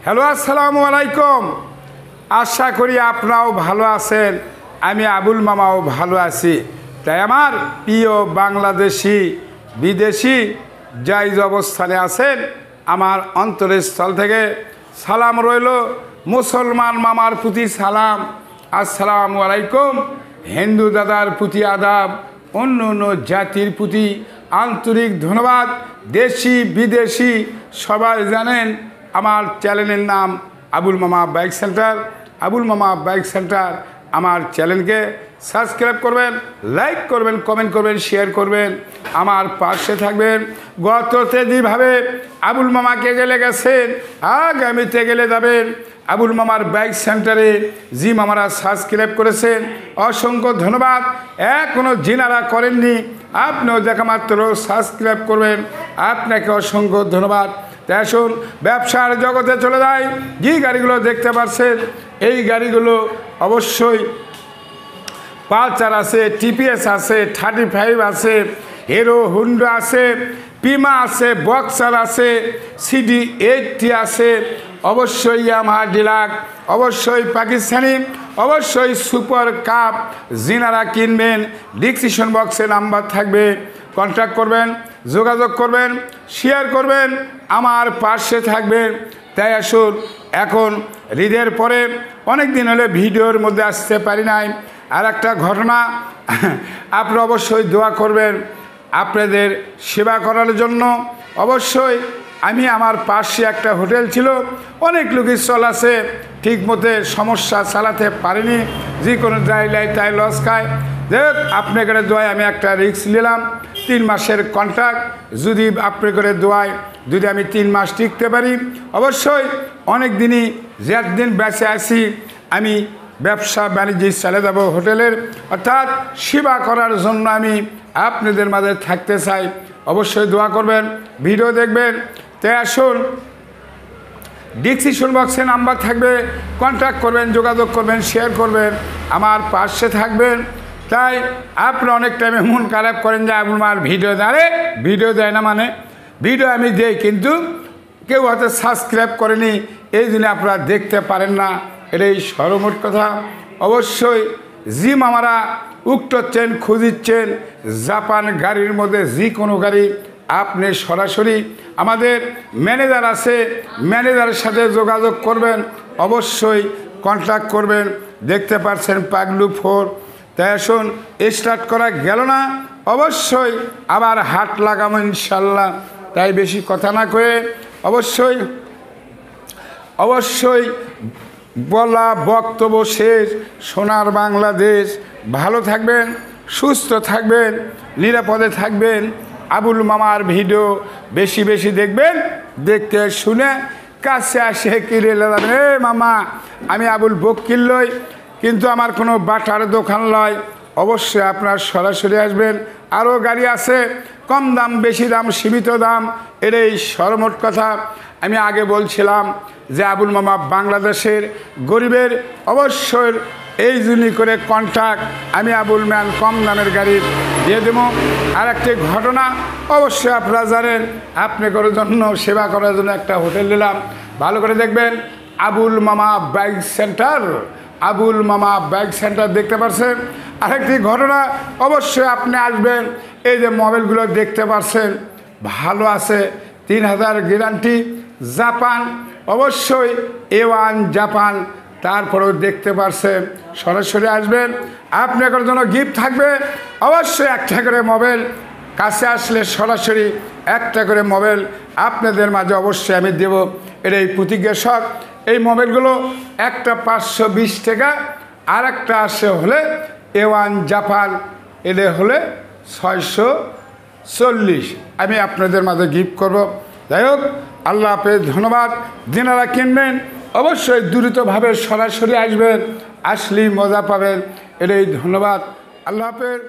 Hello, আসসালামু আলাইকুম। আশা করি আপনারাও ভালো আছেন, আমি আবুল মামাও ভালো আছি। তাই আমার প্রিয় বাংলাদেশি বিদেশি যাই অবস্থানে আছেন, আমার অন্তরের স্থল থেকে সালাম রইল। মুসলমান মামার প্রতি সালাম, আসসালামু আলাইকুম। হিন্দু দাদার প্রতি আদাব, অন্য অন্য জাতির প্রতি আন্তরিক ধন্যবাদ। দেশি বিদেশি সবাই জানেন আমার চ্যানেলের নাম আবুল মামা বাইক সেন্টার। আবুল মামা বাইক সেন্টার আমার চ্যানেলকে সাবস্ক্রাইব করবেন, লাইক করবেন, কমেন্ট করবেন, শেয়ার করবেন, আমার পাশে থাকবেন। গততে যেভাবে আবুল মামাকে গেলে গেছেন, আগামীতে গেলে যাবেন। আবুল মামার বাইক সেন্টারে জি মামারা সাবস্ক্রাইব করেছেন, অসংখ্য ধন্যবাদ। এখনও যিনারা করেননি আপনিও দেখা মাত্র সাবস্ক্রাইব করবেন, আপনাকে অসংখ্য ধন্যবাদ। তাই আসুন ব্যবসার জগতে চলে যায়। যে গাড়িগুলো দেখতে পাচ্ছেন এই গাড়িগুলো অবশ্যই পালসার আছে, টিপিএস আছে, 35 আছে, হিরো হুন্ডা আছে, পিমা আছে, বক্সার আছে, CD80 আছে, অবশ্যই ইয়ামাহা ডিলাক্স, অবশ্যই পাকিস্তানি, অবশ্যই সুপার কাপ। যিনারা কিনবেন ডিসক্রিপশন বক্সে নাম্বার থাকবে, কন্ট্যাক্ট করবেন, যোগাযোগ করবেন, শেয়ার করবেন, আমার পাশে থাকবেন। তাই আসুন, এখন ঈদের পরে অনেক দিন হলে ভিডিওর মধ্যে আসতে পারি নাই। আর একটা ঘটনা, আপনারা অবশ্যই দোয়া করবেন আপনাদের সেবা করার জন্য। অবশ্যই আমি আমার পাশে একটা হোটেল ছিল, অনেক লোকের চল আছে, ঠিক মতো সমস্যা চালাতে পারিনি, যে কোনো জায়গায় তাই লস খায়। দেখ আপনি করে দোয়ায় আমি একটা রিস্ক নিলাম, 3 মাসের কন্ট্রাক্ট। যদি আপনি করে দোয়ায় যদি আমি 3 মাস টিকতে পারি, অবশ্যই অনেক দিনই যেদিন বেঁচে আসি আমি ব্যবসা বাণিজ্য চালে যাব হোটেলের, অর্থাৎ সেবা করার জন্য আমি আপনাদের মাঝে থাকতে চাই। অবশ্যই দোয়া করবেন, ভিডিও দেখবেন। তাই আসুন, ডিসক্রিপশন বক্সে নাম্বার থাকবে, কন্ট্যাক্ট করবেন, যোগাযোগ করবেন, শেয়ার করবেন, আমার পাশে থাকবেন। তাই আপনারা অনেক টাইমে মন খারাপ করেন যে আবুল মার ভিডিও দেয়, ভিডিও দেয় না, মানে ভিডিও আমি দেই কিন্তু কেউ হয়তো সাবস্ক্রাইব করেনি, এই জন্য আপনারা দেখতে পারেন না, এটাই সর্বমোট কথা। অবশ্যই জি মামারা উঠছেন, খুঁজিচ্ছেন জাপান গাড়ির মধ্যে যে কোনো গাড়ি, আপনি সরাসরি আমাদের ম্যানেজার আছে, ম্যানেজারের সাথে যোগাযোগ করবেন, অবশ্যই কন্ট্যাক্ট করবেন। দেখতে পাচ্ছেন পাগলু 4। তাই আসুন, স্টার্ট করা গেল না, অবশ্যই আবার হাট লাগাবো ইনশাল্লাহ। তাই বেশি কথা না কয়ে অবশ্যই বলা বক্তব্য শেষ। সোনার বাংলাদেশ, ভালো থাকবেন, সুস্থ থাকবেন, নিরাপদে থাকবেন। আবুল মামার ভিডিও বেশি বেশি দেখবেন, দেখতে শুনে কাছে আসে কিনে যাবেন। এ মামা, আমি আবুল বকিল লই, কিন্তু আমার কোনো বাটার দোকান লয়। অবশ্যই আপনার সরাসরি আসবেন। আরও গাড়ি আছে, কম দাম, বেশি দাম, সীমিত দাম, এটাই সর্বমোট কথা। আমি আগে বলছিলাম যে আবুল মামা বাংলাদেশের গরিবের অবশ্যই এই জন্য করে কন্ট্যাক্ট, আমি আবুল ম্যান কম দামের গাড়ি দিয়ে দেব। আর একটি ঘটনা, অবশ্যই আপনারা জানেন, আপনাদের জন্য সেবা করার জন্য একটা হোটেল নিলাম, ভালো করে দেখবেন। আবুল মামা বাইক সেন্টার, আবুল মামা বাইক সেন্টার দেখতে পাচ্ছেন। আরেকটি ঘটনা, অবশ্যই আপনি আসবেন। এই যে মোবাইলগুলো দেখতে পাচ্ছেন ভালো আছে, 3000 গ্যারান্টি, জাপান, অবশ্যই A1 জাপান। তারপরেও দেখতে পাচ্ছেন, সরাসরি আসবেন, আপনাদের জন্য গিফট থাকবে। অবশ্যই একটা করে মোবাইল, কাছে আসলে সরাসরি একটা করে মোবাইল আপনাদের মাঝে অবশ্যই আমি দেব, এটাই প্রতিজ্ঞা শখ। এই মোবাইলগুলো একটা 520 টাকা, আর একটা আসে হলে A1 জাপান, এটা হলে 640, আমি আপনাদের মাঝে গিফট করব। যাই হোক, আল্লাহ হাফেজ, ধন্যবাদ। যিনারা কিনবেন অবশ্যই দ্রুতভাবে সরাসরি আসবেন, আসলেই মজা পাবেন, এটাই ধন্যবাদ। আল্লাহ হাফেজ।